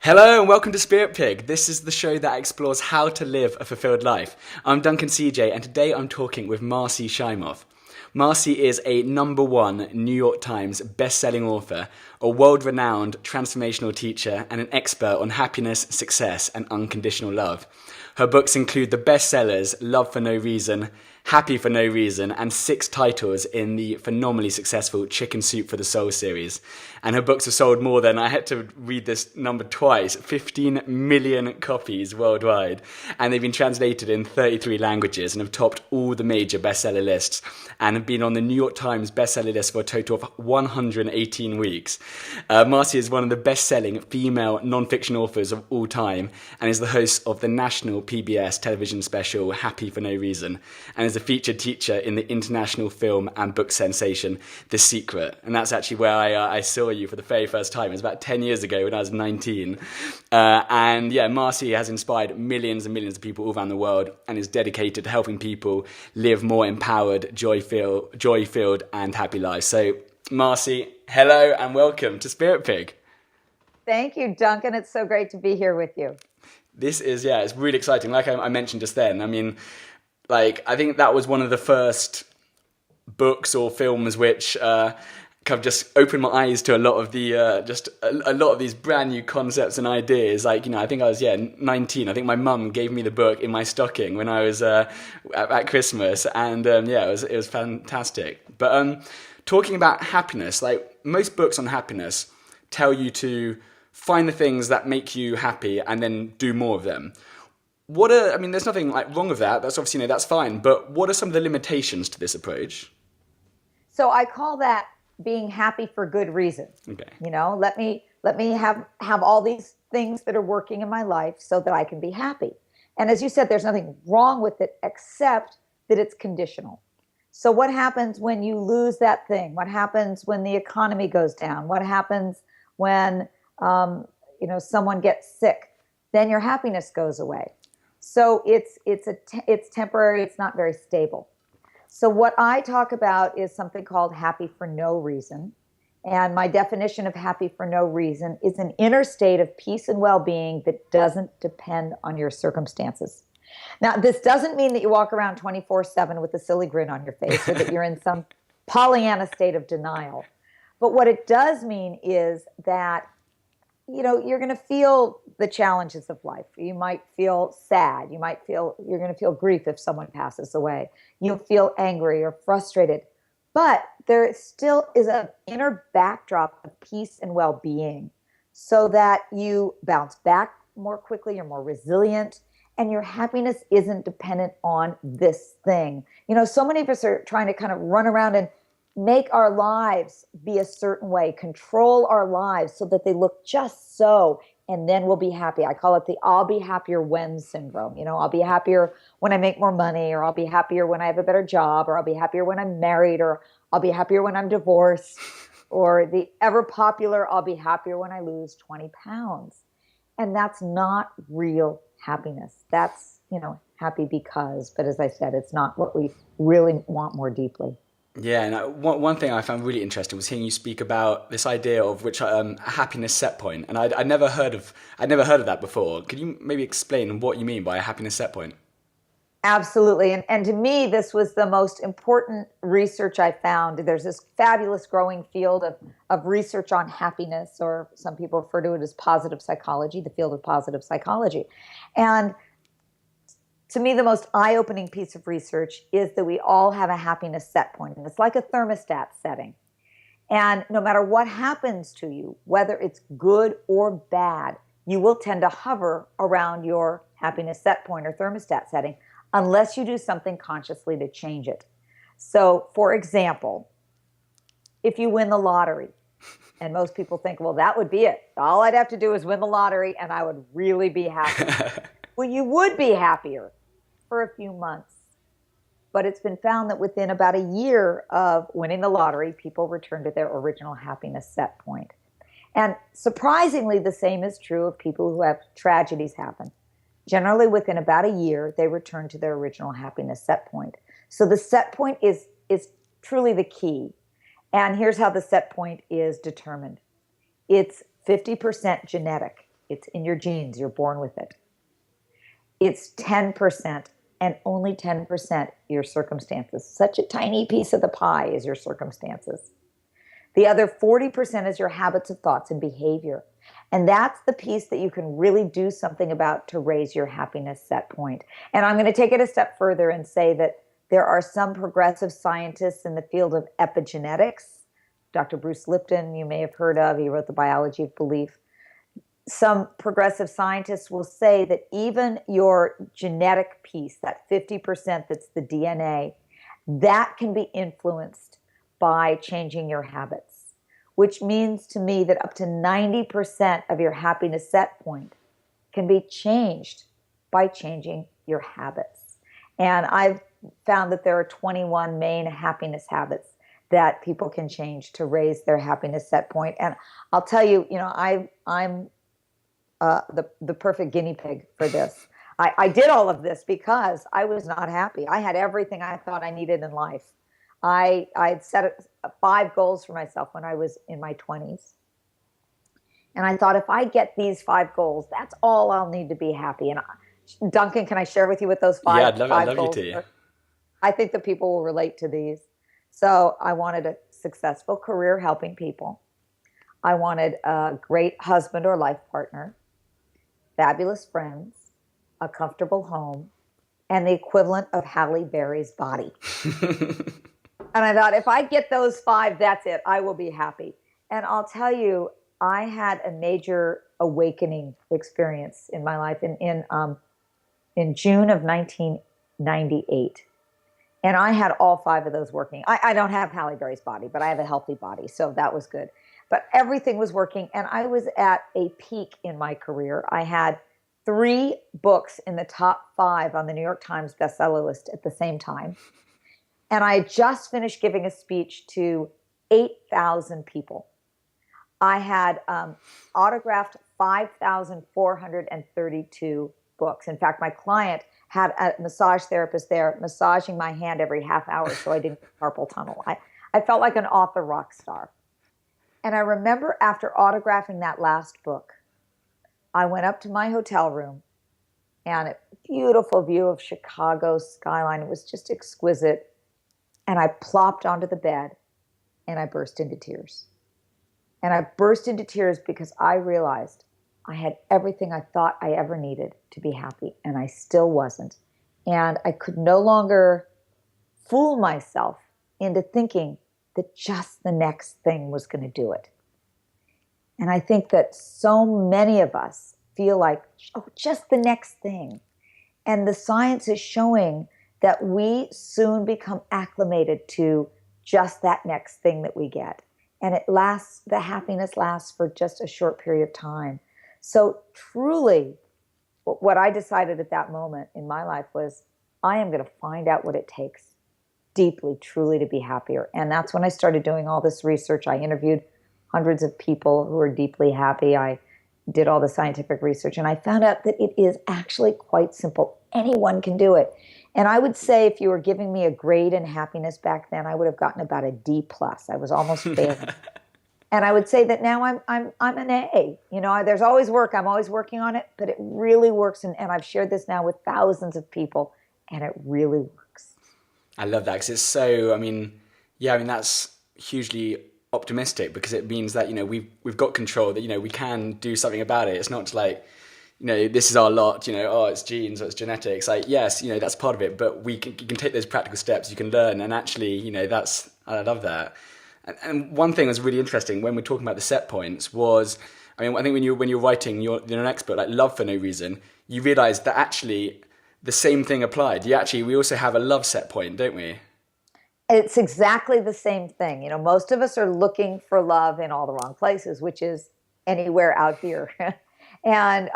Hello and welcome to Spirit Pig. This is the show that explores how to live a fulfilled life. I'm Duncan CJ and today I'm talking with Marci Shimoff. Marci is a #1 New York Times best-selling author, a world-renowned transformational teacher and an expert on happiness, success and unconditional love. Her books include the bestsellers Love for No Reason, Happy for No Reason, and 6 titles in the phenomenally successful Chicken Soup for the Soul series. And her books have sold more than, I had to read this number twice, 15 million copies worldwide. And they've been translated in 33 languages and have topped all the major bestseller lists and have been on the New York Times bestseller list for a total of 118 weeks. Marci is one of the best-selling female nonfiction authors of all time and is the host of the national PBS television special Happy for No Reason, and is a featured teacher in the international film and book sensation The Secret. And that's actually where I saw you for the very first time. It was about 10 years ago when I was 19. And yeah, Marci has inspired millions and millions of people all around the world and is dedicated to helping people live more empowered, joy-filled and happy lives. So Marci, hello and welcome to Spirit Pig. Thank you, Duncan. It's so great to be here with you. This is, it's really exciting. Like I mentioned just then, I mean, I think that was one of the first books or films which kind of just opened my eyes to a lot of the a lot of these brand new concepts and ideas. I think I was 19. I think my mum gave me the book in my stocking when I was at Christmas, and it was fantastic. But talking about happiness, like most books on happiness tell you to find the things that make you happy and then do more of them. There's nothing wrong with that. That's obviously, that's fine. But what are some of the limitations to this approach? So I call that being happy for good reason. Okay. Let me have all these things that are working in my life so that I can be happy. And as you said, there's nothing wrong with it except that it's conditional. So what happens when you lose that thing? What happens when the economy goes down? What happens when someone gets sick? Then your happiness goes away. So it's temporary. It's not very stable. So what I talk about is something called happy for no reason. And my definition of happy for no reason is an inner state of peace and well-being that doesn't depend on your circumstances. Now, this doesn't mean that you walk around 24/7 with a silly grin on your face or that you're in some Pollyanna state of denial. But what it does mean is that you're going to feel the challenges of life. You might feel sad. You're going to feel grief if someone passes away. You'll feel angry or frustrated. But there still is an inner backdrop of peace and well-being so that you bounce back more quickly, you're more resilient, and your happiness isn't dependent on this thing. So many of us are trying to kind of run around and make our lives be a certain way, control our lives so that they look just so, and then we'll be happy. I call it the I'll be happier when syndrome. I'll be happier when I make more money, or I'll be happier when I have a better job, or I'll be happier when I'm married, or I'll be happier when I'm divorced, or the ever popular I'll be happier when I lose 20 pounds. And that's not real happiness. That's, happy because, but as I said, it's not what we really want more deeply. Yeah, and one thing I found really interesting was hearing you speak about this idea of which a happiness set point, and I'd never heard of that before. Could you maybe explain what you mean by a happiness set point? Absolutely, and to me, this was the most important research I found. There's this fabulous growing field of research on happiness, or some people refer to it as positive psychology, the field of positive psychology, and to me, the most eye-opening piece of research is that we all have a happiness set point, and it's like a thermostat setting. And no matter what happens to you, whether it's good or bad, you will tend to hover around your happiness set point or thermostat setting unless you do something consciously to change it. So, for example, if you win the lottery, and most people think, well, that would be it. All I'd have to do is win the lottery, and I would really be happy. Well, you would be happier for a few months. But it's been found that within about a year of winning the lottery, people return to their original happiness set point. And surprisingly, the same is true of people who have tragedies happen. Generally, within about a year, they return to their original happiness set point. So the set point is truly the key. And here's how the set point is determined. It's 50% genetic. It's in your genes. You're born with it. It's 10% and only 10% your circumstances. Such a tiny piece of the pie is your circumstances. The other 40% is your habits of thoughts and behavior. And that's the piece that you can really do something about to raise your happiness set point. And I'm going to take it a step further and say that there are some progressive scientists in the field of epigenetics. Dr. Bruce Lipton, you may have heard of, he wrote The Biology of Belief. Some progressive scientists will say that even your genetic piece, that 50% that's the DNA, that can be influenced by changing your habits, which means to me that up to 90% of your happiness set point can be changed by changing your habits. And I've found that there are 21 main happiness habits that people can change to raise their happiness set point. And I'll tell you, I'm the perfect guinea pig for this. I did all of this because I was not happy. I had everything I thought I needed in life. I'd set 5 goals for myself when I was in my 20s. And I thought, if I get these 5 goals, that's all I'll need to be happy. And Duncan, can I share with you what those five, Yeah, I'd love, five I'd love goals you to. are? I think that people will relate to these. So I wanted a successful career helping people. I wanted a great husband or life partner, fabulous friends, a comfortable home, and the equivalent of Halle Berry's body. And I thought, if I get those 5, that's it. I will be happy. And I'll tell you, I had a major awakening experience in my life in June of 1998. And I had all 5 of those working. I don't have Halle Berry's body, but I have a healthy body. So that was good. But everything was working. And I was at a peak in my career. I had 3 books in the top 5 on the New York Times bestseller list at the same time. And I just finished giving a speech to 8,000 people. I had autographed 5,432 books. In fact, my client had a massage therapist there massaging my hand every half hour so I didn't get carpal tunnel. I felt like an author rock star. And I remember after autographing that last book, I went up to my hotel room, and a beautiful view of Chicago skyline. It was just exquisite. And I plopped onto the bed and I burst into tears. And I burst into tears because I realized I had everything I thought I ever needed to be happy, and I still wasn't. And I could no longer fool myself into thinking that just the next thing was going to do it. And I think that so many of us feel like, oh, just the next thing. And the science is showing that we soon become acclimated to just that next thing that we get. And it lasts, the happiness lasts for just a short period of time. So truly, what I decided at that moment in my life was, I am going to find out what it takes deeply, truly to be happier. And that's when I started doing all this research. I interviewed hundreds of people who are deeply happy. I did all the scientific research, and I found out that it is actually quite simple. Anyone can do it. And I would say, if you were giving me a grade in happiness back then, I would have gotten about a D+. I was almost failing. And I would say that now I'm an A. There's always work. I'm always working on it, but it really works. And I've shared this now with thousands of people, and it really works. I love that, because it's so, that's hugely optimistic, because it means that, we've got control, that, we can do something about it. It's not like, this is our lot, it's genes or it's genetics. Like, yes, that's part of it, but you can take those practical steps, you can learn, and actually, I love that. And one thing that's really interesting when we're talking about the set points was, I think when you're writing your next book, like Love for No Reason, you realize that actually the same thing applied. We also have a love set point, don't we? It's exactly the same thing. Most of us are looking for love in all the wrong places, which is anywhere out here. And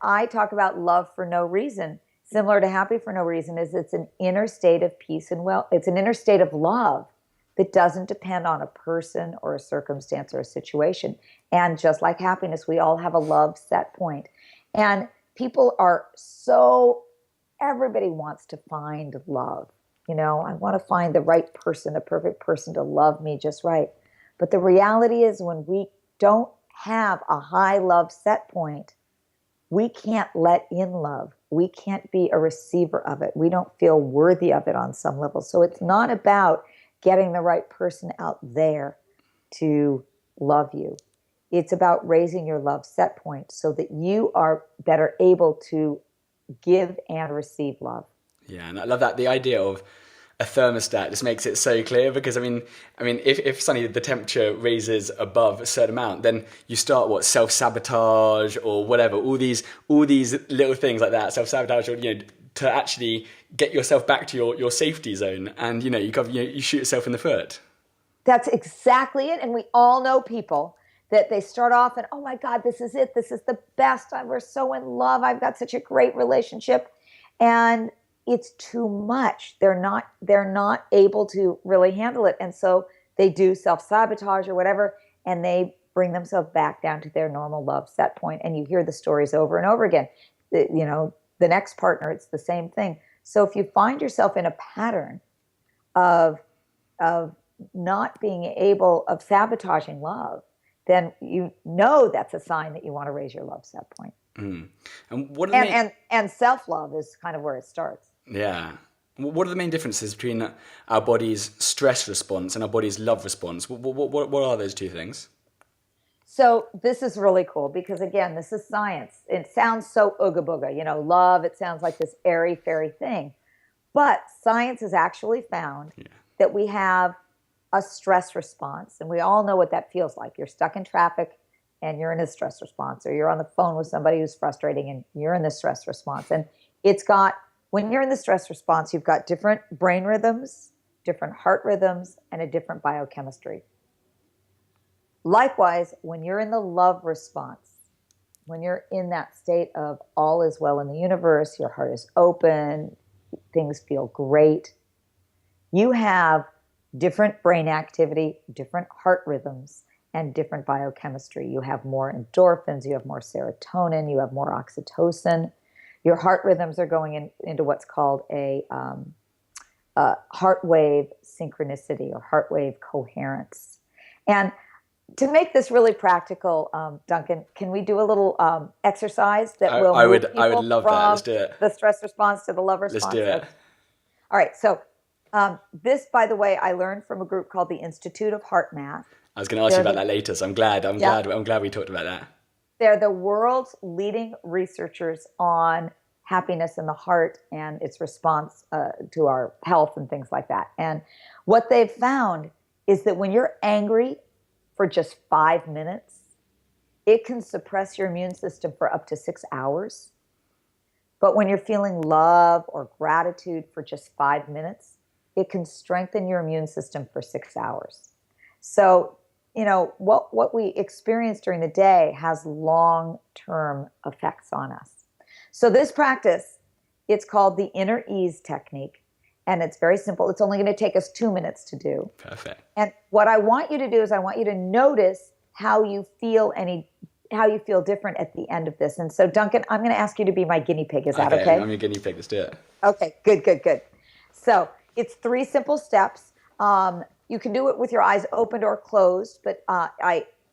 I talk about love for no reason. Similar to happy for no reason is it's an inner state of peace and it's an inner state of love that doesn't depend on a person or a circumstance or a situation. And just like happiness, we all have a love set point. And people are everybody wants to find love. I want to find the right person, the perfect person to love me just right. But the reality is, when we don't have a high love set point, we can't let in love. We can't be a receiver of it. We don't feel worthy of it on some level. So it's not about getting the right person out there to love you. It's about raising your love set point so that you are better able to give and receive love. Yeah, and I love that. The idea of a thermostat just makes it so clear, because if suddenly the temperature raises above a certain amount, then you start self-sabotage or whatever, all these little things like that, self-sabotage, or to actually get yourself back to your safety zone, and you shoot yourself in the foot. That's exactly it. And we all know people that they start off and, oh my God, this is it. This is the best. We're so in love. I've got such a great relationship. And it's too much. They're not able to really handle it. And so they do self-sabotage or whatever, and they bring themselves back down to their normal love set point. And you hear the stories over and over again. The next partner, it's the same thing. So if you find yourself in a pattern of not being able, of sabotaging love, then that's a sign that you want to raise your love set point. Mm. And what are and self-love is kind of where it starts. Yeah. What are the main differences between our body's stress response and our body's love response? What are those two things? So this is really cool because, again, this is science. It sounds so ooga booga, love. It sounds like this airy fairy thing. But science has actually found that we have a stress response. And we all know what that feels like. You're stuck in traffic and you're in a stress response, or you're on the phone with somebody who's frustrating and you're in the stress response. And when you're in the stress response, you've got different brain rhythms, different heart rhythms, and a different biochemistry. Likewise, when you're in the love response, when you're in that state of all is well in the universe, your heart is open, things feel great, you have different brain activity, different heart rhythms, and different biochemistry. You have more endorphins, you have more serotonin, you have more oxytocin. Your heart rhythms are going into what's called a heart wave synchronicity or heart wave coherence. And to make this really practical, Duncan, can we do a little exercise that will I move would people love from that. Let's do it. The stress response to the love response? Let's do it. All right. So this, by the way, I learned from a group called the Institute of Heart Math. I was going to ask you about that later, so I'm glad we talked about that. They're the world's leading researchers on happiness in the heart and its response to our health and things like that. And what they've found is that when you're angry for just 5 minutes, it can suppress your immune system for up to 6 hours. But when you're feeling love or gratitude for just 5 minutes, it can strengthen your immune system for 6 hours. So, what we experience during the day has long-term effects on us. So this practice, it's called the inner ease technique, and it's very simple. It's only going to take us 2 minutes to do. Perfect. And what I want you to do is I want you to notice how you feel different at the end of this. And so, Duncan, I'm going to ask you to be my guinea pig. Is that okay? I'm your guinea pig. Let's do it. Okay, good. So it's 3 simple steps. You can do it with your eyes opened or closed, but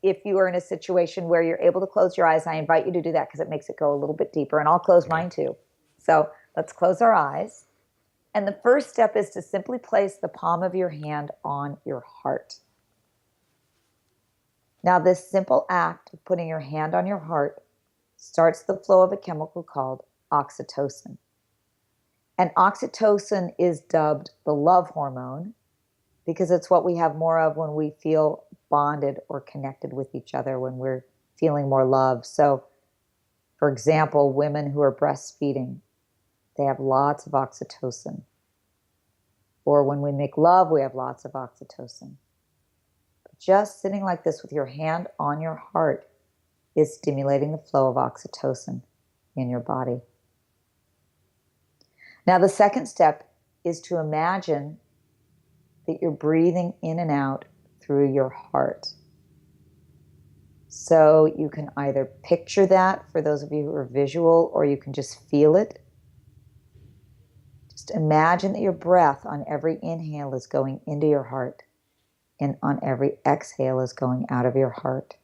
if you are in a situation where you're able to close your eyes, I invite you to do that because it makes it go a little bit deeper, and I'll close mine too. So let's close our eyes. And the first step is to simply place the palm of your hand on your heart. Now, this simple act of putting your hand on your heart starts the flow of a chemical called oxytocin. And oxytocin is dubbed the love hormone because it's what we have more of when we feel bonded or connected with each other, when we're feeling more love. So, for example, women who are breastfeeding, they have lots of oxytocin. Or when we make love, we have lots of oxytocin. But just sitting like this with your hand on your heart is stimulating the flow of oxytocin in your body. Now, the second step is to imagine that you're breathing in and out through your heart. So you can either picture that for those of you who are visual, or you can just feel it. Just imagine that your breath on every inhale is going into your heart, and on every exhale is going out of your heart.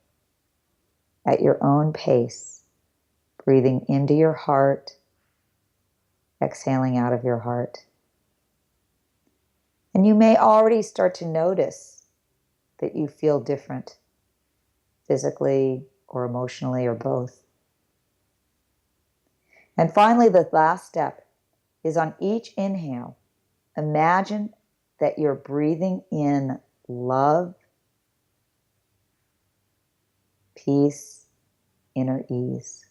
at your own pace, breathing into your heart, exhaling out of your heart. And you may already start to notice that you feel different physically or emotionally or both. And finally, the last step is on each inhale, imagine that you're breathing in love, peace, inner ease.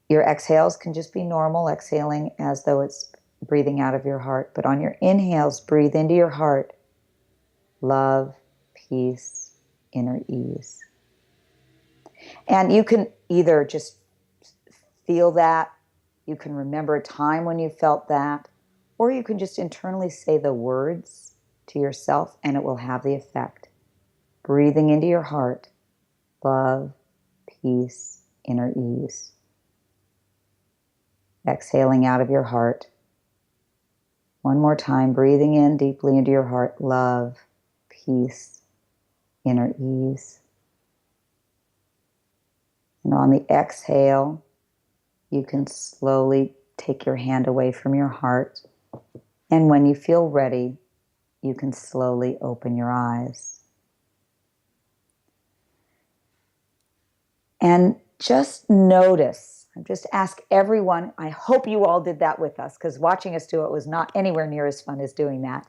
Your exhales can just be normal, exhaling as though it's breathing out of your heart. But on your inhales, breathe into your heart, love, peace, inner ease. And you can either just feel that, you can remember a time when you felt that, or you can just internally say the words to yourself and it will have the effect. Breathing into your heart, love, peace, inner ease. Exhaling out of your heart. One more time, breathing in deeply into your heart, love, peace, inner ease. And on the exhale, you can slowly take your hand away from your heart. And when you feel ready, you can slowly open your eyes. And just notice, just ask everyone, I hope you all did that with us, because watching us do it was not anywhere near as fun as doing that.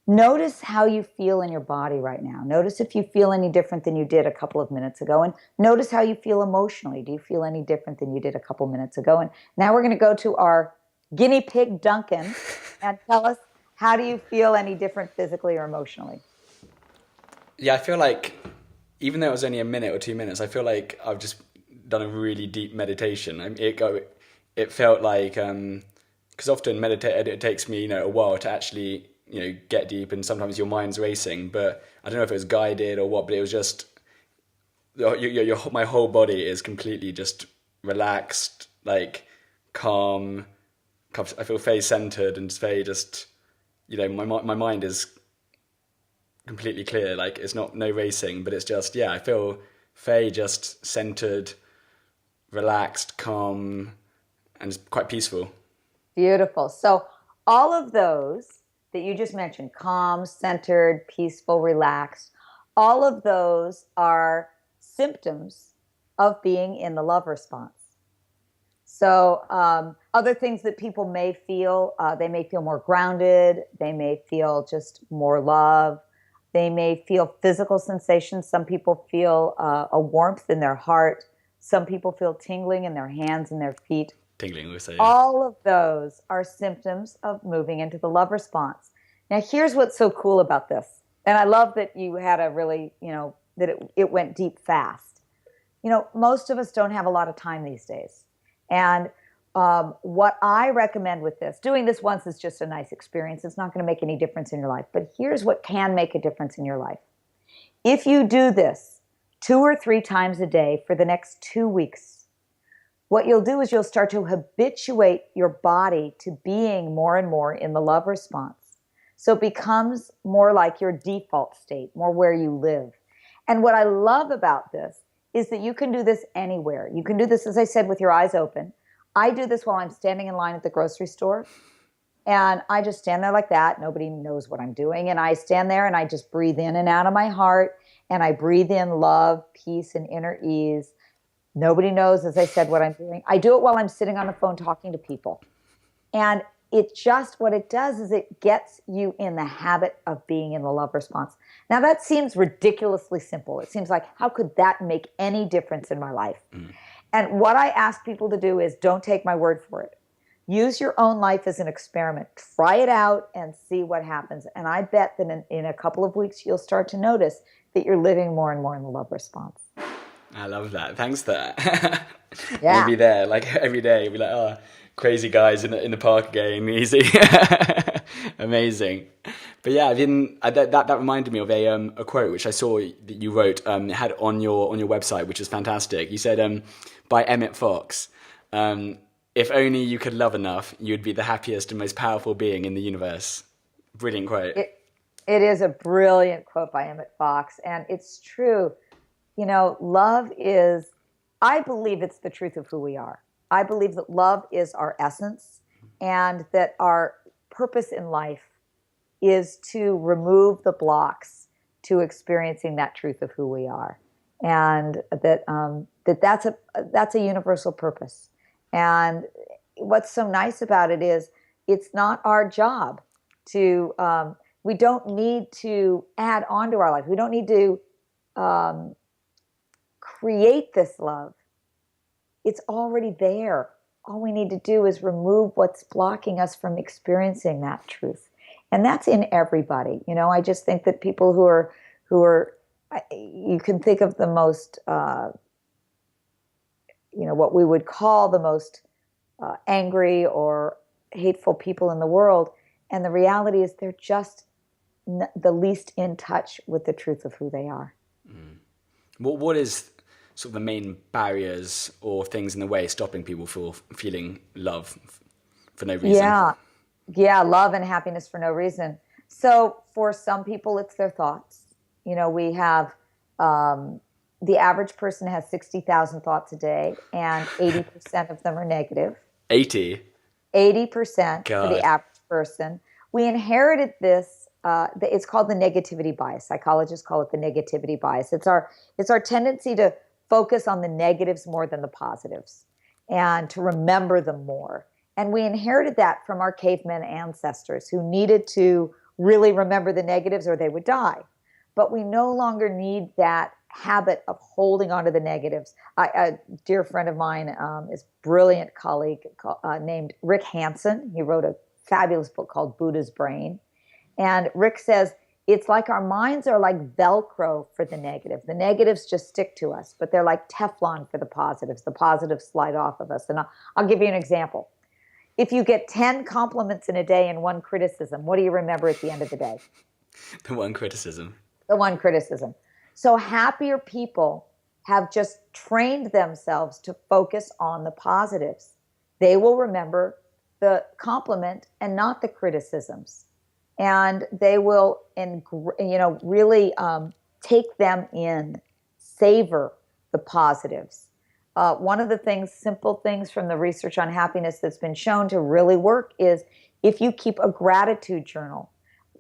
Notice how you feel in your body right now. Notice if you feel any different than you did a couple of minutes ago. And notice how you feel emotionally. Do you feel any different than you did a couple minutes ago? And now we're going to go to our guinea pig, Duncan, and tell us, how do you feel any different physically or emotionally? Yeah, I feel like, even though it was only a minute or 2 minutes, I feel like I've just done a really deep meditation. It felt like, because often it takes me, a while to actually, get deep, and sometimes your mind's racing. But I don't know if it was guided or what, but it was just, my whole body is completely just relaxed, like calm. I feel very centered and very just, my mind is completely clear. Like, it's no racing, but it's just, I feel very just centered, relaxed, calm, and it's quite peaceful. Beautiful. So all of those that you just mentioned, calm, centered, peaceful, relaxed, all of those are symptoms of being in the love response. So other things that people may feel, they may feel more grounded, they may feel just more love, they may feel physical sensations. Some people feel a warmth in their heart. Some people feel tingling in their hands and their feet. Tingling, we say. All of those are symptoms of moving into the love response. Now, here's what's so cool about this. And I love that you had a really, that it went deep fast. Most of us don't have a lot of time these days. And what I recommend with this, doing this once is just a nice experience. It's not going to make any difference in your life. But here's what can make a difference in your life. If you do this 2 or 3 times a day for the next 2 weeks, what you'll do is you'll start to habituate your body to being more and more in the love response. So it becomes more like your default state, more where you live. And what I love about this is that you can do this anywhere. You can do this, as I said, with your eyes open. I do this while I'm standing in line at the grocery store. And I just stand there like that. Nobody knows what I'm doing. And I stand there and I just breathe in and out of my heart. And I breathe in love, peace, and inner ease. Nobody knows, as I said, what I'm doing. I do it while I'm sitting on the phone talking to people. And what it does is it gets you in the habit of being in the love response. Now, that seems ridiculously simple. It seems like, how could that make any difference in my life? And what I ask people to do is, don't take my word for it. Use your own life as an experiment. Try it out and see what happens. And I bet that in a couple of weeks, you'll start to notice that you're living more and more in the love response. I love that. Thanks for that. Yeah. We'll be there like every day. We'll be like, oh, crazy guys in the park again. Easy. Amazing. But yeah, that reminded me of a quote which I saw that you wrote, had on your website, which is fantastic. You said, by Emmett Fox, if only you could love enough, you'd be the happiest and most powerful being in the universe. Brilliant quote. It is a brilliant quote by Emmett Fox, and it's true. You know, love is, I believe it's the truth of who we are. I believe that love is our essence and that our purpose in life is to remove the blocks to experiencing that truth of who we are. And that's a universal purpose. And what's so nice about it is it's not our job to, we don't need to add on to our life. We don't need to um, create this love. It's already there. All we need to do is remove what's blocking us from experiencing that truth. And that's in everybody. You know, I just think that people who are, you can think of the most, what we would call the most angry or hateful people in the world. And the reality is they're just the least in touch with the truth of who they are. Mm. What is sort of the main barriers or things in the way stopping people from feeling love for no reason? Yeah, love and happiness for no reason. So for some people, it's their thoughts. You know, we have the average person has 60,000 thoughts a day, and 80% of them are negative. 80? 80% God. for the average person. We inherited this. It's called the negativity bias. Psychologists call it the negativity bias. It's our tendency to focus on the negatives more than the positives and to remember them more. And we inherited that from our caveman ancestors who needed to really remember the negatives or they would die. But we no longer need that habit of holding on to the negatives. A dear friend of mine is a brilliant colleague named Rick Hansen. He wrote a fabulous book called Buddha's Brain. And Rick says, it's like our minds are like Velcro for the negative. The negatives just stick to us, but they're like Teflon for the positives. The positives slide off of us. And I'll give you an example. If you get 10 compliments in a day and one criticism, what do you remember at the end of the day? The one criticism. The one criticism. So happier people have just trained themselves to focus on the positives. They will remember the compliment and not the criticisms. And they will, really take them in, savor the positives. One of the simple things from the research on happiness that's been shown to really work is if you keep a gratitude journal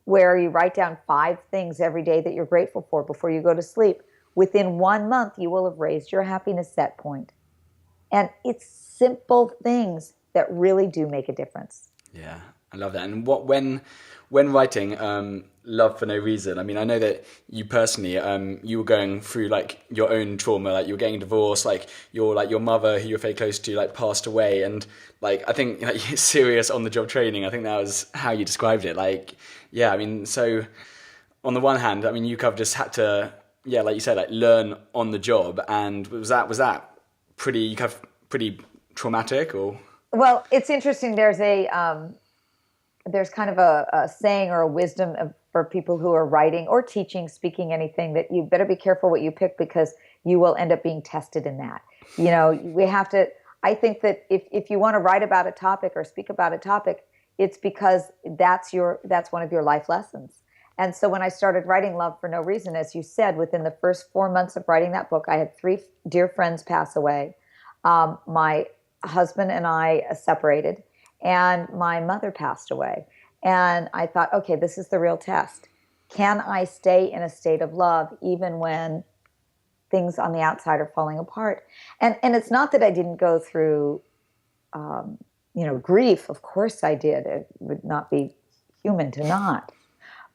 where you write down 5 things every day that you're grateful for before you go to sleep, within 1 month, you will have raised your happiness set point. And it's simple things that really do make a difference. Yeah, I love that. And when writing Love for No Reason, I mean, I know that you personally, you were going through like your own trauma, like you were getting divorced, like your mother who you're very close to, like passed away, and like I think like serious on the job training. I think that was how you described it. Like, yeah, I mean, so on the one hand, I mean, you kind of just had to, yeah, like you said, like learn on the job, and was that pretty traumatic or? Well, it's interesting. There's kind of a saying or a wisdom for people who are writing or teaching, speaking, anything, that you better be careful what you pick because you will end up being tested in that. You know, we have to, I think that if you want to write about a topic or speak about a topic, it's because that's one of your life lessons. And so when I started writing Love for No Reason, as you said, within the first 4 months of writing that book, I had 3 dear friends pass away. My husband and I separated, and my mother passed away. And I thought, okay, this is the real test. Can I stay in a state of love even when things on the outside are falling apart? And it's not that I didn't go through, grief. Of course I did. It would not be human to not.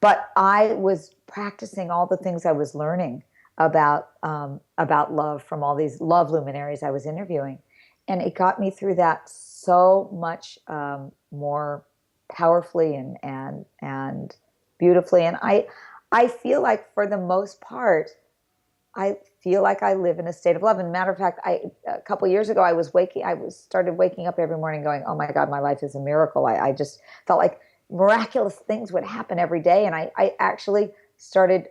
But I was practicing all the things I was learning about love from all these love luminaries I was interviewing. And it got me through that so much more powerfully and beautifully. And I feel like for the most part, I feel like I live in a state of love. And matter of fact, a couple of years ago, I started waking up every morning going, oh my God, my life is a miracle. I just felt like miraculous things would happen every day. And I actually started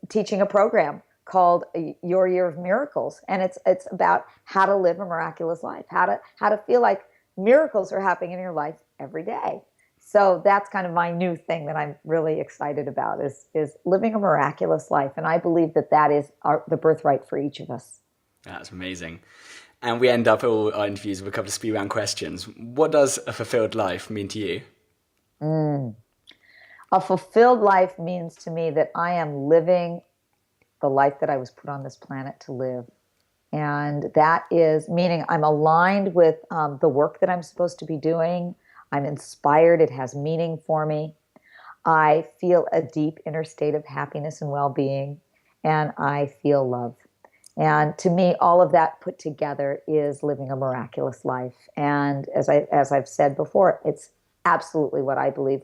teaching a program called Your Year of Miracles. And it's about how to live a miraculous life, how to feel like miracles are happening in your life every day. So that's kind of my new thing that I'm really excited about is living a miraculous life. And I believe that that is the birthright for each of us. That's amazing. And we end up all our interviews with a couple of speed round questions. What does a fulfilled life mean to you? A fulfilled life means to me that I am living the life that I was put on this planet to live. And that is meaning I'm aligned with the work that I'm supposed to be doing. I'm inspired. It has meaning for me. I feel a deep inner state of happiness and well-being, and I feel love. And to me, all of that put together is living a miraculous life. And as I've said before, it's absolutely what I believe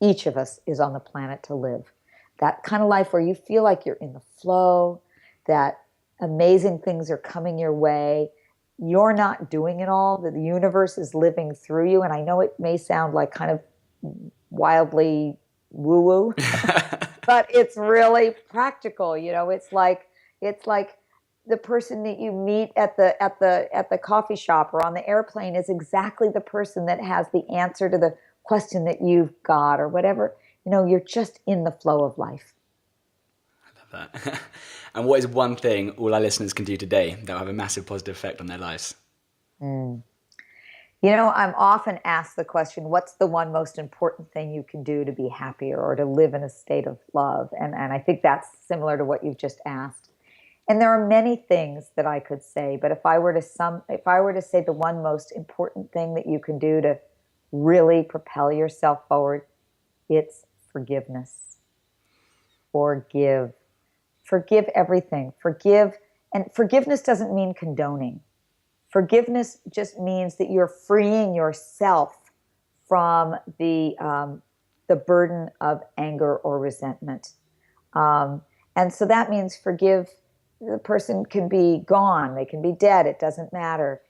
each of us is on the planet to live. That kind of life where you feel like you're in the flow, that amazing things are coming your way. You're not doing it all, that the universe is living through you. And I know it may sound like kind of wildly woo-woo, but it's really practical. It's like the person that you meet at the coffee shop or on the airplane is exactly the person that has the answer to the question that you've got or whatever. You're just in the flow of life. I love that. And what is one thing all our listeners can do today that will have a massive positive effect on their lives? I'm often asked the question, what's the one most important thing you can do to be happier or to live in a state of love? And I think that's similar to what you've just asked. And there are many things that I could say, but if I were to say the one most important thing that you can do to really propel yourself forward, it's forgiveness. Forgive. Forgive everything. Forgive. And forgiveness doesn't mean condoning. Forgiveness just means that you're freeing yourself from the burden of anger or resentment. And so that means forgive. The person can be gone. They can be dead. It doesn't matter.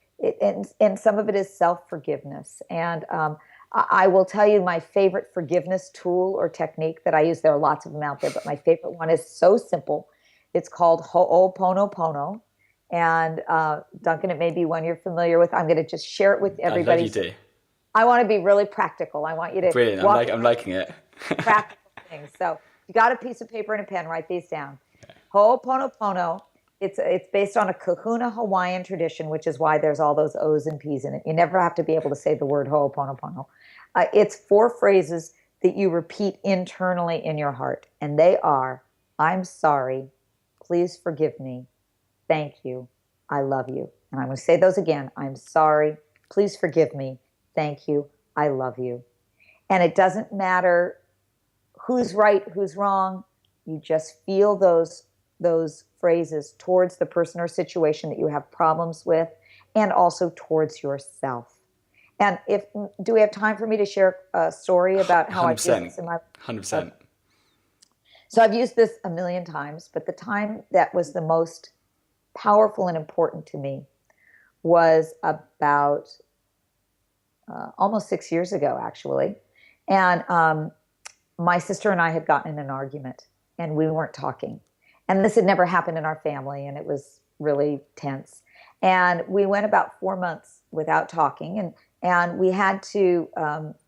And some of it is self-forgiveness. And I will tell you my favorite forgiveness tool or technique that I use. There are lots of them out there, but my favorite one is so simple. It's called Ho'oponopono. And Duncan, it may be one you're familiar with. I'm going to just share it with everybody. I'd love you to. I want to be really practical. I want you to Brilliant. I'm liking it. Practical things. So you got a piece of paper and a pen. Write these down. Okay. Ho'oponopono. It's based on a Kahuna Hawaiian tradition, which is why there's all those O's and P's in it. You never have to be able to say the word Ho'oponopono. It's 4 phrases that you repeat internally in your heart. And they are, I'm sorry, please forgive me, thank you, I love you. And I'm going to say those again. I'm sorry, please forgive me, thank you, I love you. And it doesn't matter who's right, who's wrong. You just feel those phrases towards the person or situation that you have problems with, and also towards yourself. And do we have time for me to share a story about how I use this in my 100%. So I've used this a million times, but the time that was the most powerful and important to me was about almost 6 years ago, actually. And my sister and I had gotten in an argument, and we weren't talking. And this had never happened in our family, and it was really tense. And we went about 4 months without talking, and we had to,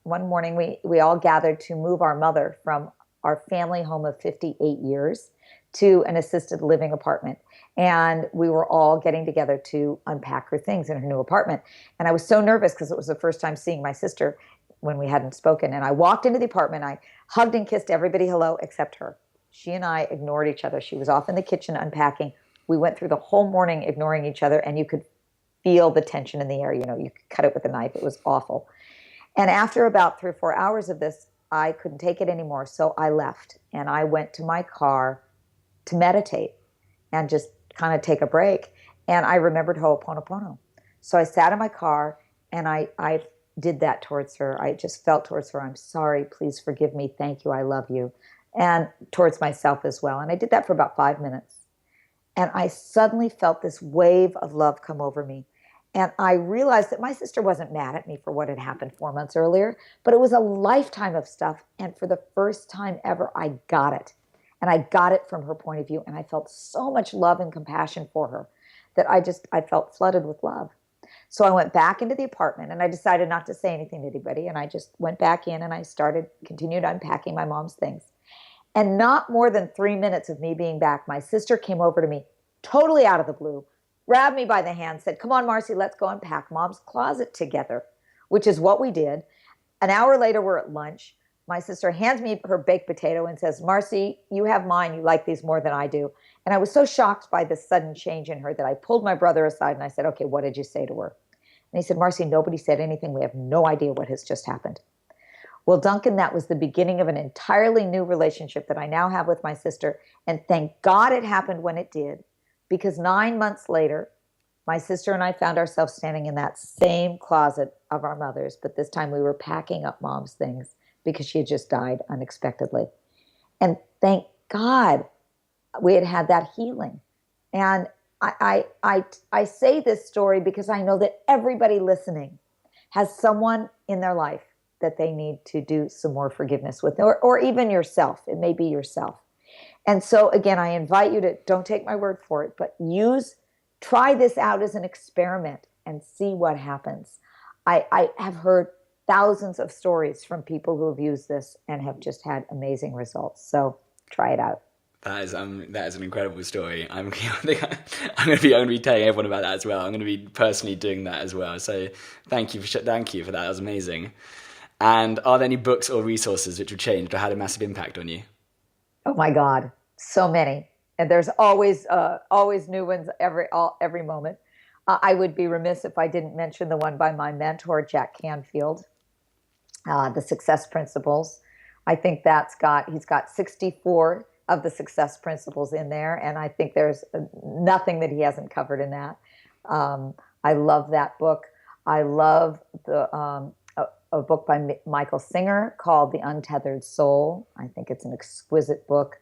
one morning, we all gathered to move our mother from our family home of 58 years to an assisted living apartment. And we were all getting together to unpack her things in her new apartment. And I was so nervous because it was the first time seeing my sister when we hadn't spoken. And I walked into the apartment, I hugged and kissed everybody hello except her. She and I ignored each other. She was off in the kitchen unpacking. We went through the whole morning ignoring each other, and you could feel the tension in the air. You could cut it with a knife. It was awful. And after about 3 or 4 hours of this, I couldn't take it anymore. So I left, and I went to my car to meditate and just kind of take a break. And I remembered Ho'oponopono. So I sat in my car, and I did that towards her. I just felt towards her, I'm sorry, please forgive me, thank you, I love you. And towards myself as well. And I did that for about 5 minutes. And I suddenly felt this wave of love come over me. And I realized that my sister wasn't mad at me for what had happened 4 months earlier, but it was a lifetime of stuff. And for the first time ever, I got it. And I got it from her point of view. And I felt so much love and compassion for her that I felt flooded with love. So I went back into the apartment and I decided not to say anything to anybody. And I just went back in and I continued unpacking my mom's things. And not more than 3 minutes of me being back, my sister came over to me totally out of the blue, grabbed me by the hand, said, "Come on, Marci, let's go unpack mom's closet together," which is what we did. An hour later, we're at lunch. My sister hands me her baked potato and says, "Marci, you have mine. You like these more than I do." And I was so shocked by this sudden change in her that I pulled my brother aside and I said, "Okay, what did you say to her?" And he said, "Marci, nobody said anything. We have no idea what has just happened." Well, Duncan, that was the beginning of an entirely new relationship that I now have with my sister. And thank God it happened when it did, because 9 months later, my sister and I found ourselves standing in that same closet of our mother's, but this time we were packing up mom's things because she had just died unexpectedly. And thank God we had that healing. And I say this story because I know that everybody listening has someone in their life that they need to do some more forgiveness with, or even yourself. It may be yourself. And so again, I invite you to, don't take my word for it, but try this out as an experiment and see what happens. I have heard thousands of stories from people who have used this and have just had amazing results. So try it out. That is an incredible story. I'm going to be telling everyone about that as well. I'm going to be personally doing that as well. So thank you for that. That was amazing. And are there any books or resources which have changed or had a massive impact on you? Oh my God, so many. And there's always new ones every moment. I would be remiss if I didn't mention the one by my mentor, Jack Canfield, The Success Principles. I think he's got 64 of the success principles in there. And I think there's nothing that he hasn't covered in that. I love that book. I love a book by Michael Singer called The Untethered Soul. I think it's an exquisite book.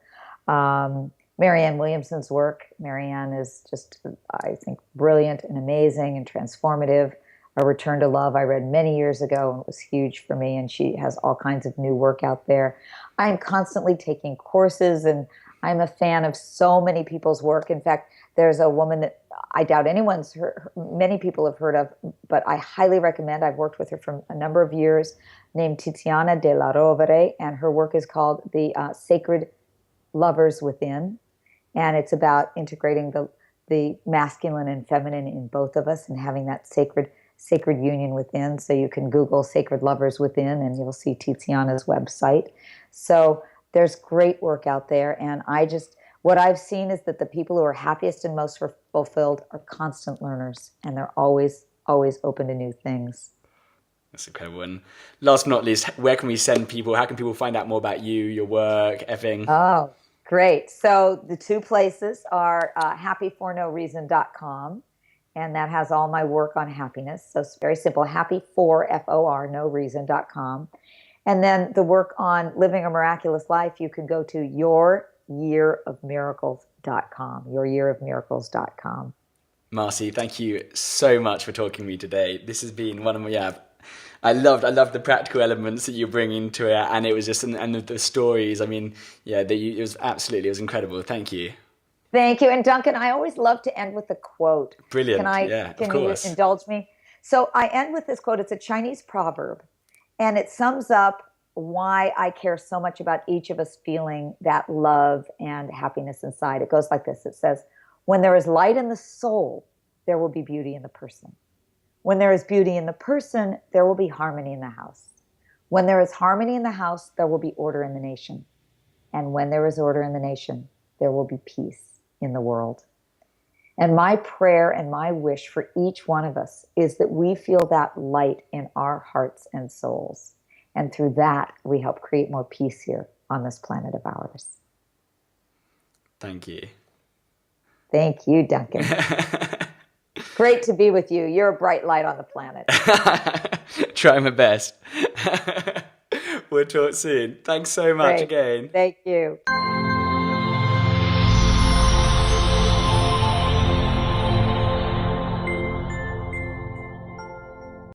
Marianne Williamson's work. Marianne is just, I think, brilliant and amazing and transformative. A Return to Love I read many years ago and it was huge for me, and she has all kinds of new work out there. I'm constantly taking courses and I'm a fan of so many people's work. In fact, there's a woman that I doubt many people have heard of, but I highly recommend. I've worked with her for a number of years, named Tiziana de la Rovere, and her work is called The Sacred Lovers Within. And it's about integrating the masculine and feminine in both of us and having that sacred union within. So you can Google Sacred Lovers Within and you'll see Tiziana's website. So there's great work out there. And what I've seen is that the people who are happiest and most fulfilled are constant learners, and they're always, always open to new things. That's incredible. And last but not least, where can we send people? How can people find out more about you, your work, everything? Oh, great. So the two places are happyfornoreason.com, and that has all my work on happiness. So it's very simple, happy4, F-O-R, noreason.com. And then the work on living a miraculous life, you can go to youryearofmiracles.com, youryearofmiracles.com. Marci, thank you so much for talking to me today. This has been one of my, I loved the practical elements that you bring into it, and it was just, and the stories, I mean, it was incredible. Thank you. Thank you. And Duncan, I always love to end with a quote. Brilliant. Can you indulge me? So I end with this quote. It's a Chinese proverb, and it sums up why I care so much about each of us feeling that love and happiness inside. It goes like this. It says, "When there is light in the soul, there will be beauty in the person. When there is beauty in the person, there will be harmony in the house. When there is harmony in the house, there will be order in the nation. And when there is order in the nation, there will be peace in the world." And my prayer and my wish for each one of us is that we feel that light in our hearts and souls. And through that, we help create more peace here on this planet of ours. Thank you. Thank you, Duncan. Great to be with you. You're a bright light on the planet. Try my best. We'll talk soon. Thanks so much again. Thank you.